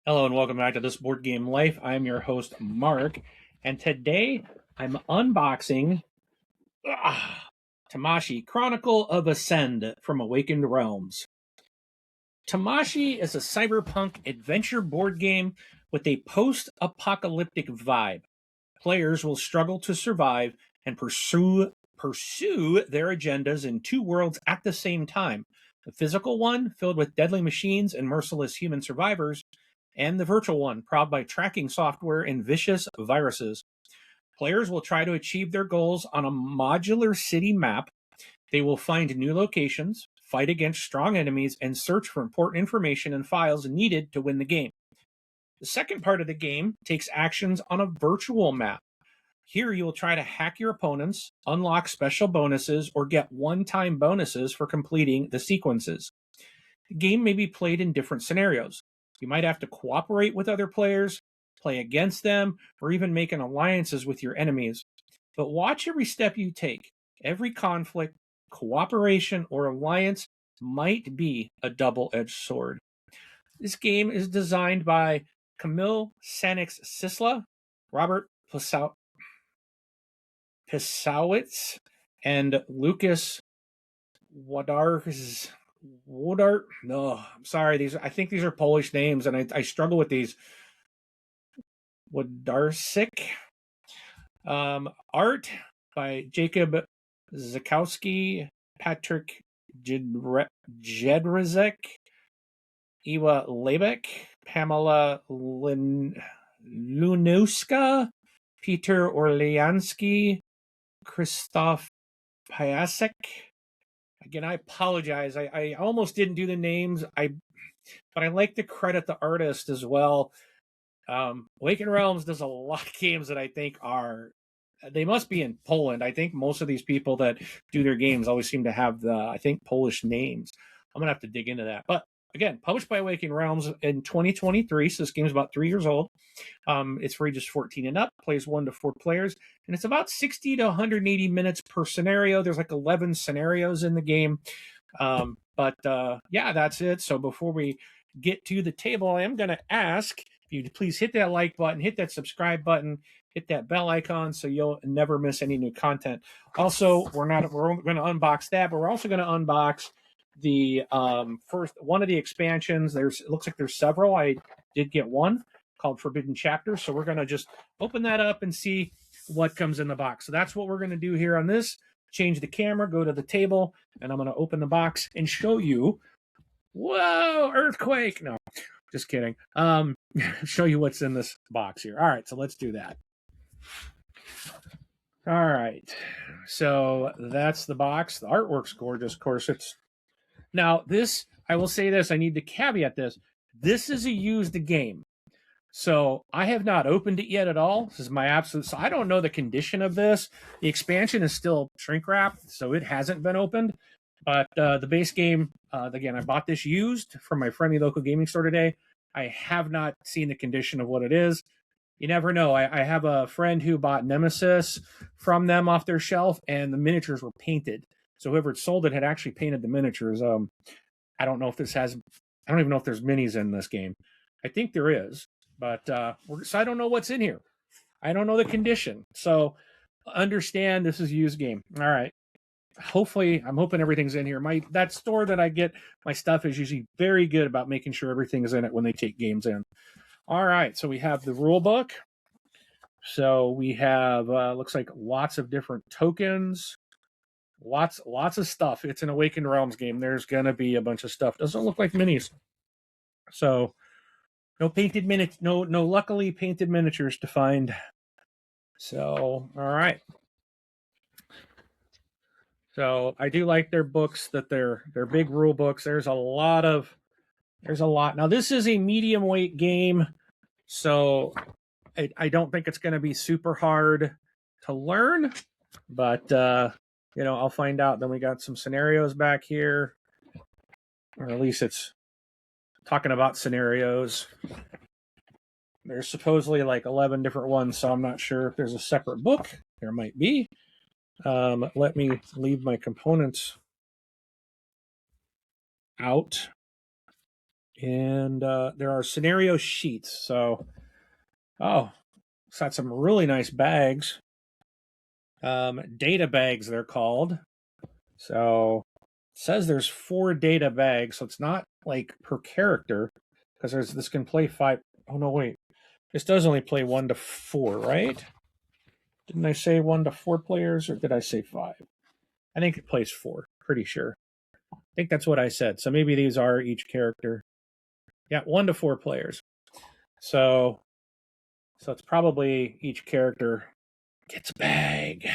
Hello and welcome back to This Board Game Life. I'm your host, Mark, and today I'm unboxing Tamashii Chronicle of Ascend from Awakened Realms. Tamashii is a cyberpunk adventure board game with a post-apocalyptic vibe. Players will struggle to survive and pursue their agendas in two worlds at the same time. The physical one, filled with deadly machines and merciless human survivors, and the virtual one, prowled by tracking software and vicious viruses. Players will try to achieve their goals on a modular city map. They will find new locations, fight against strong enemies, and search for important information and files needed to win the game. The second part of the game takes actions on a virtual map. Here you will try to hack your opponents, unlock special bonuses, or get one-time bonuses for completing the sequences. The game may be played in different scenarios. You might have to cooperate with other players, play against them, or even make alliances with your enemies. But watch every step you take. Every conflict, cooperation, or alliance might be a double-edged sword. This game is designed by Camille Sanix-Sisla, Robert Pisowitz, and Lucas Wodar. No, I'm sorry. I think these are Polish names, and I struggle with these. Wodarsik. Art by Jacob Zakowski, Patrick Jedrzejek, Iwa Lebek, Pamela Lunuska, Peter Orleansky, Christoph Piasek. Again, I apologize. I almost didn't do the names. But I like to credit the artist as well. Awakened Realms does a lot of games that I think they must be in Poland. I think most of these people that do their games always seem to have Polish names. I'm gonna have to dig into that. But again, published by Awakened Realms in 2023, so this game is about 3 years old. It's for ages 14 and up, plays 1 to 4 players, and it's about 60 to 180 minutes per scenario. There's like 11 scenarios in the game. Yeah, that's it. So before we get to the table, I am going to ask if you please hit that like button, hit that subscribe button, hit that bell icon so you'll never miss any new content. Also, we're going to unbox that, but we're also going to unbox the first one of the expansions. It looks like there's several. I did get one called Forbidden Chapters, so we're going to just open that up and see what comes in the box. So that's what we're going to do here on this. Change the camera, go to the table, and I'm going to open the box and show you. Whoa, earthquake! No, just kidding. Show you what's in this box here. All right, so let's do that. All right, so that's the box. The artwork's gorgeous. Of course, now this. I will say this. I need to caveat this. This is a used game. So I have not opened it yet at all. This is my absolute. So I don't know the condition of this. The expansion is still shrink wrapped, so it hasn't been opened. But the base game, again, I bought this used from my friendly local gaming store today. I have not seen the condition of what it is. You never know. I have a friend who bought Nemesis from them off their shelf, and the miniatures were painted. So whoever had sold it had actually painted the miniatures. I don't know if this has. I don't even know if there's minis in this game. I think there is. But so I don't know what's in here. I don't know the condition. So understand this is a used game. All right. Hopefully, I'm hoping everything's in here. That store that I get my stuff is usually very good about making sure everything is in it when they take games in. All right. So we have the rule book. So we have looks like lots of different tokens. Lots of stuff. It's an Awakened Realms game. There's gonna be a bunch of stuff. Doesn't look like minis. So no painted miniatures, no luckily painted miniatures to find. So, all right. So I do like their books, that they're big rule books. There's a lot. Now this is a medium weight game, so I don't think it's going to be super hard to learn, but I'll find out. Then we got some scenarios back here, or at least it's talking about scenarios. There's supposedly like 11 different ones, so I'm not sure if there's a separate book. There might be. Let me leave my components out. And there are scenario sheets. So, it's got some really nice bags. Data bags, they're called. So, it says there's 4 data bags. So, it's not like per character because this can play 5. Oh, no, wait. This does only play 1 to 4, right? Didn't I say 1 to 4 players, or did I say 5? I think it plays 4. Pretty sure. I think that's what I said. So maybe these are each character. Yeah, 1 to 4 players. So it's probably each character gets a bag.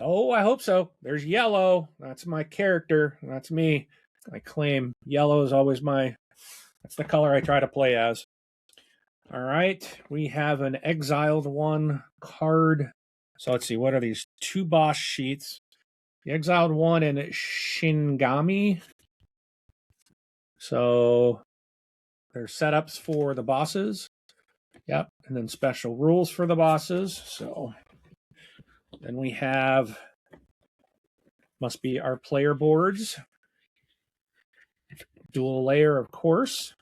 Oh, I hope so. There's yellow. That's my character. That's me. I claim yellow is always that's the color I try to play as. All right, we have an exiled 1 card. So let's see, what are these? 2 boss sheets. The exiled 1 in Shingami. So there's setups for the bosses. Yep, and then special rules for the bosses. So then we have, must be our player boards. Dual layer, of course.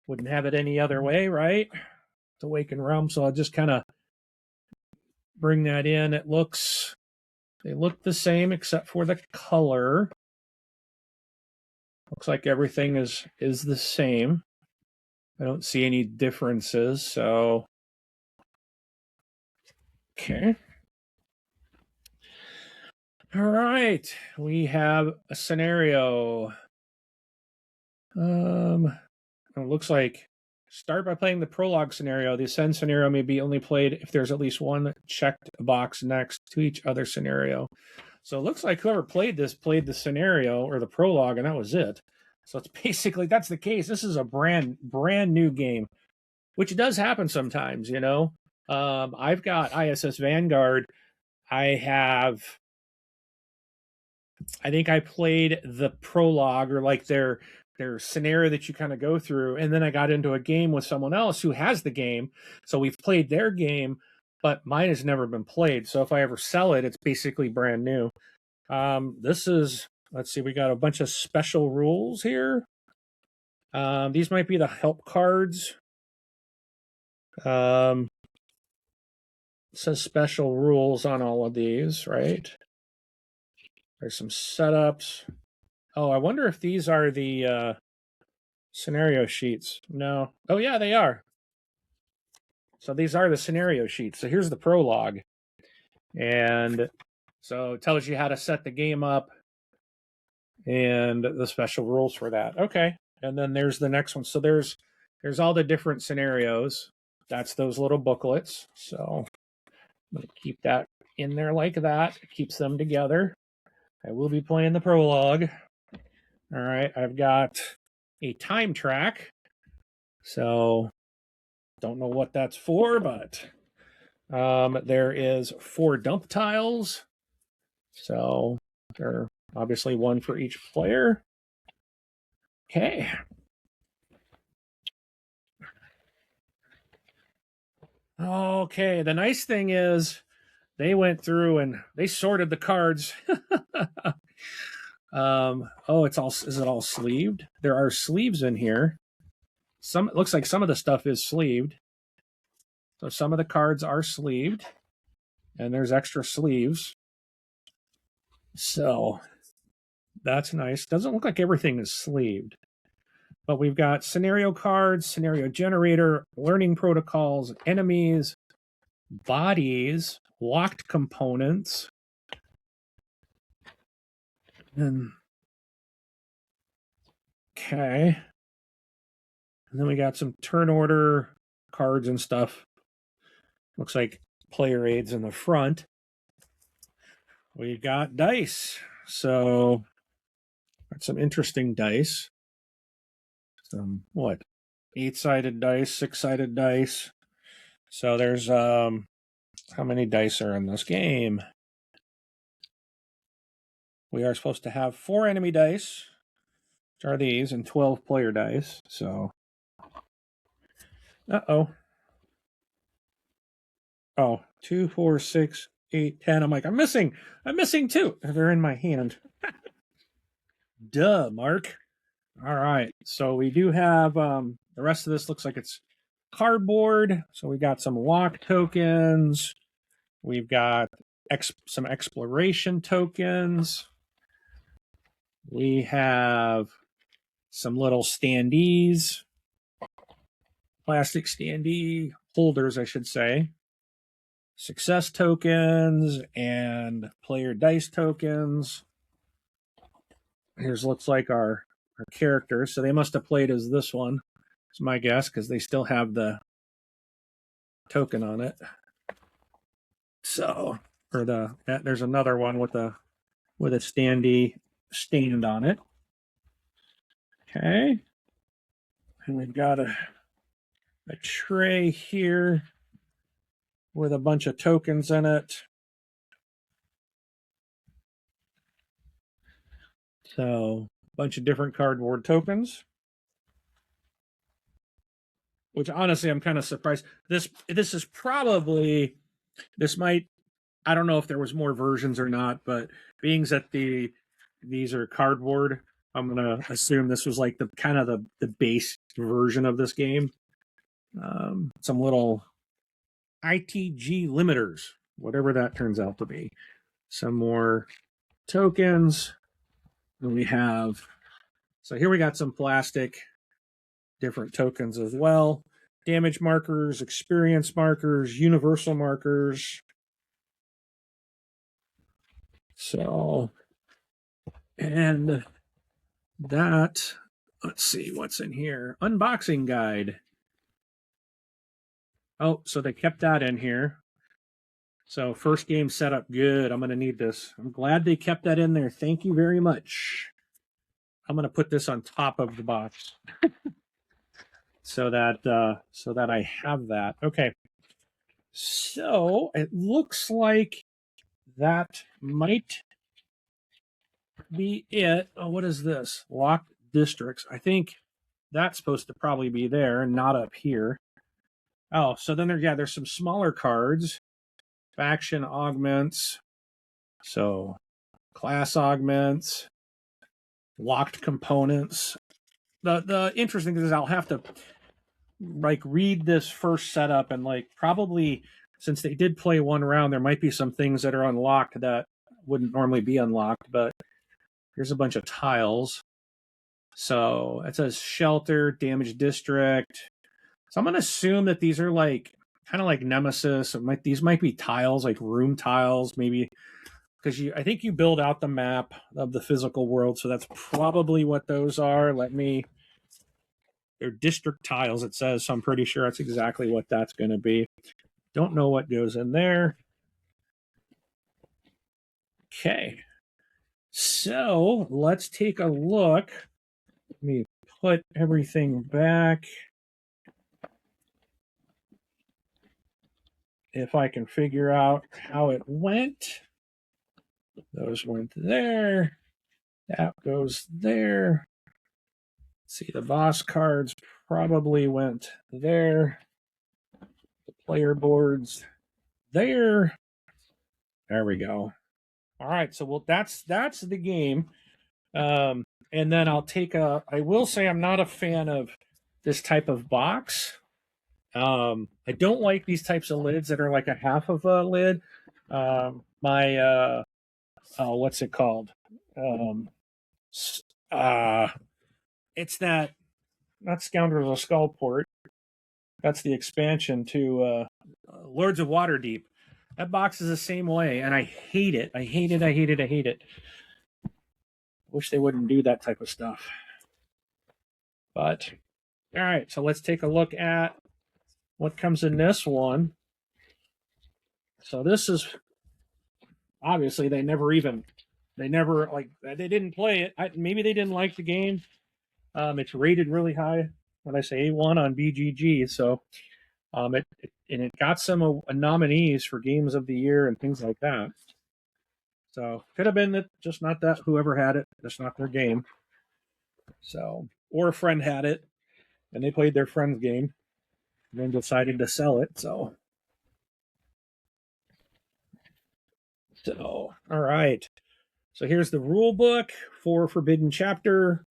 Wouldn't have it any other way, right? It's Awakened Realm, so I'll just kind of bring that in. They look the same except for the color. Looks like everything is the same. I don't see any differences, so okay. All right, we have a scenario. It looks like start by playing the prologue scenario. The Ascend scenario may be only played if there's at least one checked box next to each other scenario. So it looks like whoever played this played the scenario or the prologue, and that was it. So it's basically that's the case. This is a brand new game, which does happen sometimes. I've got ISS Vanguard. I think I played the prologue or like their scenario that you kind of go through, and then I got into a game with someone else who has the game, so we've played their game, but mine has never been played. So if I ever sell it, it's basically brand new. This is, let's see, we got a bunch of special rules here. These might be the help cards. It says special rules on all of these, right? There's some setups. Oh, I wonder if these are the scenario sheets. No. Oh, yeah, they are. So these are the scenario sheets. So here's the prologue. And so it tells you how to set the game up and the special rules for that. Okay. And then there's the next one. So there's all the different scenarios. That's those little booklets. So I'm going to keep that in there like that. It keeps them together. I will be playing the prologue. All right. I've got a time track. So don't know what that's for, but there is 4 dump tiles. So there are obviously 1 for each player. Okay. Okay, the nice thing is they went through and they sorted the cards. Is it all sleeved? There are sleeves in here. It looks like some of the stuff is sleeved. So some of the cards are sleeved, and there's extra sleeves. So that's nice. Doesn't look like everything is sleeved. But we've got scenario cards, scenario generator, learning protocols, enemies, bodies, locked components, and okay. And then we got some turn order cards and stuff. Looks like player aids in the front. We got dice. So got some interesting dice. Some 8-sided dice, 6-sided dice. So there's how many dice are in this game? We are supposed to have 4 enemy dice, which are these, and 12 player dice. So oh, 2, 4, 6, 8, 10. I'm like, I'm missing 2. They're in my hand. Duh, Mark. All right. So we do have the rest of this looks like it's cardboard. So we got some lock tokens. We've got some exploration tokens. We have some little standees, plastic standee holders, I should say. Success tokens and player dice tokens. Here's looks like our characters. So they must have played as this one. It's my guess because they still have the token on it. So, or there's another one with a standee stand on it. Okay, and we've got a tray here with a bunch of tokens in it. So, a bunch of different cardboard tokens. Which honestly, I'm kind of surprised. This is probably I don't know if there was more versions or not, but being that these are cardboard, I'm gonna assume this was like the kind of the base version of this game. Some little ITG limiters, whatever that turns out to be. Some more tokens. And we have so here we got some plastic different tokens as well. Damage markers, experience markers, universal markers. So, and that, let's see what's in here. Unboxing guide. Oh, so they kept that in here. So, first game setup, good. I'm going to need this. I'm glad they kept that in there. Thank you very much. I'm going to put this on top of the box so that I have that. Okay. So, it looks like that might be it. Oh, what is this? Locked districts. I think that's supposed to probably be there and not up here. Oh, so then there's some smaller cards. Faction augments. So class augments. Locked components. The interesting thing is I'll have to like read this first setup and like probably since they did play one round, there might be some things that are unlocked that wouldn't normally be unlocked, but here's a bunch of tiles. So it says shelter, damage district. So I'm going to assume that these are like kind of like Nemesis. These might be tiles, like room tiles, maybe because I think you build out the map of the physical world. So that's probably what those are. They're district tiles, it says. So I'm pretty sure that's exactly what that's going to be. Don't know what goes in there. Okay. So let's take a look. Let me put everything back. If I can figure out how it went. Those went there. That goes there. Let's see, the boss cards probably went there. The player boards there. There we go. All right, so that's the game. And then I will say I'm not a fan of this type of box. I don't like these types of lids that are like a half of a lid. What's it called? It's that not Scoundrels of Skullport. That's the expansion to Lords of Waterdeep. That box is the same way, and I hate it. I hate it. I hate it. I hate it. Wish they wouldn't do that type of stuff. But all right, so let's take a look at what comes in this one. So this is obviously they never didn't play it. Maybe they didn't like the game. It's rated really high. When I say A1 on BGG, so it got some nominees for games of the year and things like that. So could have been that just not that whoever had it, just not their game. So or a friend had it and they played their friend's game and then decided to sell it. So all right. So here's the rule book for Forbidden Chapter.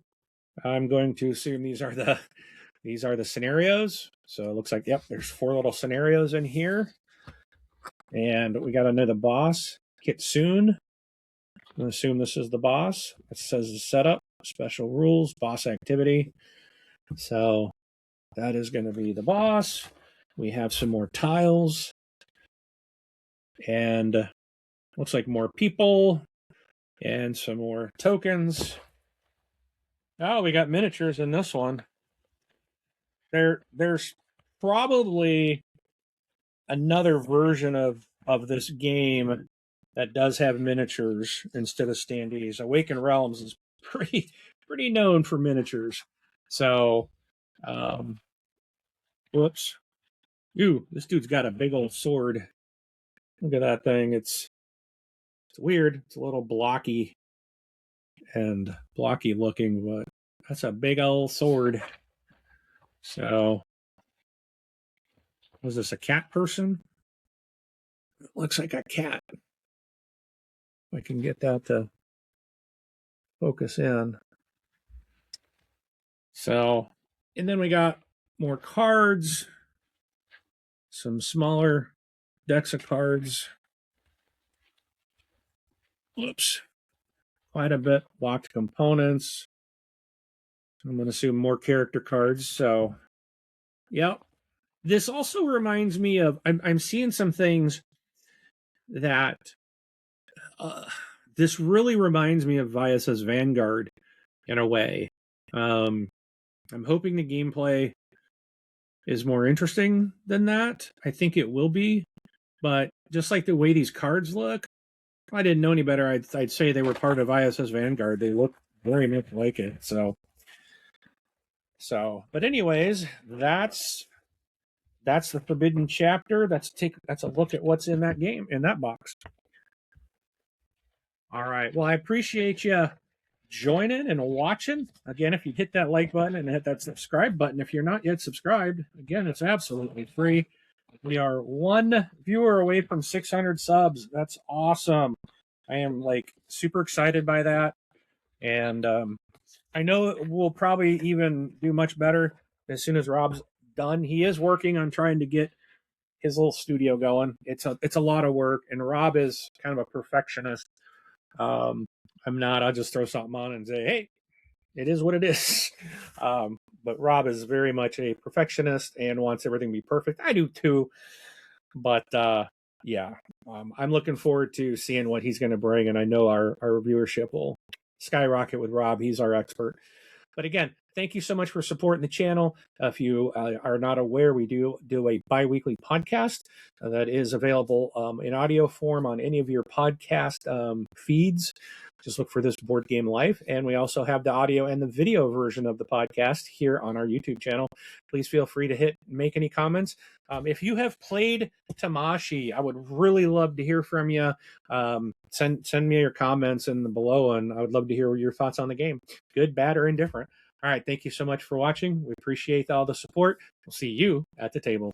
I'm going to assume these are the scenarios. So it looks like, yep, there's 4 little scenarios in here. And we got another boss, Kitsune. I'm going to assume this is the boss. It says the setup, special rules, boss activity. So that is going to be the boss. We have some more tiles. And looks like more people. And some more tokens. Oh, we got miniatures in this one. There's probably another version of this game that does have miniatures instead of standees. Awakened Realms is pretty known for miniatures. So, whoops. Ooh, this dude's got a big old sword. Look at that thing. It's weird. It's a little blocky looking, but that's a big old sword. So, was this a cat person? It looks like a cat. If I can get that to focus in. So, and then we got more cards, some smaller decks of cards. Whoops. Quite a bit. Locked components. I'm going to assume more character cards. So, yep. This also reminds me of, I'm seeing some things that this really reminds me of Vias's Vanguard in a way. I'm hoping the gameplay is more interesting than that. I think it will be, but just like the way these cards look, if I didn't know any better, I'd say they were part of ISS Vanguard. They look very much like it. So, but anyways, that's the Forbidden Chapter. That's a look at what's in that game, in that box. All right. Well, I appreciate you joining and watching. Again, if you hit that like button and hit that subscribe button, if you're not yet subscribed, again, it's absolutely free. We are 1 viewer away from 600 subs. That's awesome. I am super excited by that. And I know we'll probably even do much better as soon as Rob's done. He is working on trying to get his little studio going. It's a lot of work, and Rob is kind of a perfectionist. I'm not. I'll just throw something on and say, hey, it is what it is. But Rob is very much a perfectionist and wants everything to be perfect. I do too. But yeah, I'm looking forward to seeing what he's going to bring. And I know our viewership will skyrocket with Rob. He's our expert. But again, thank you so much for supporting the channel. If you are not aware, we do a bi-weekly podcast that is available in audio form on any of your podcast feeds. Just look for This Board Game Life. And we also have the audio and the video version of the podcast here on our YouTube channel. Please feel free to make any comments. If you have played Tamashii, I would really love to hear from you. Send me your comments in the below, and I would love to hear your thoughts on the game, good, bad, or indifferent. All right, thank you so much for watching. We appreciate all the support. We'll see you at the table.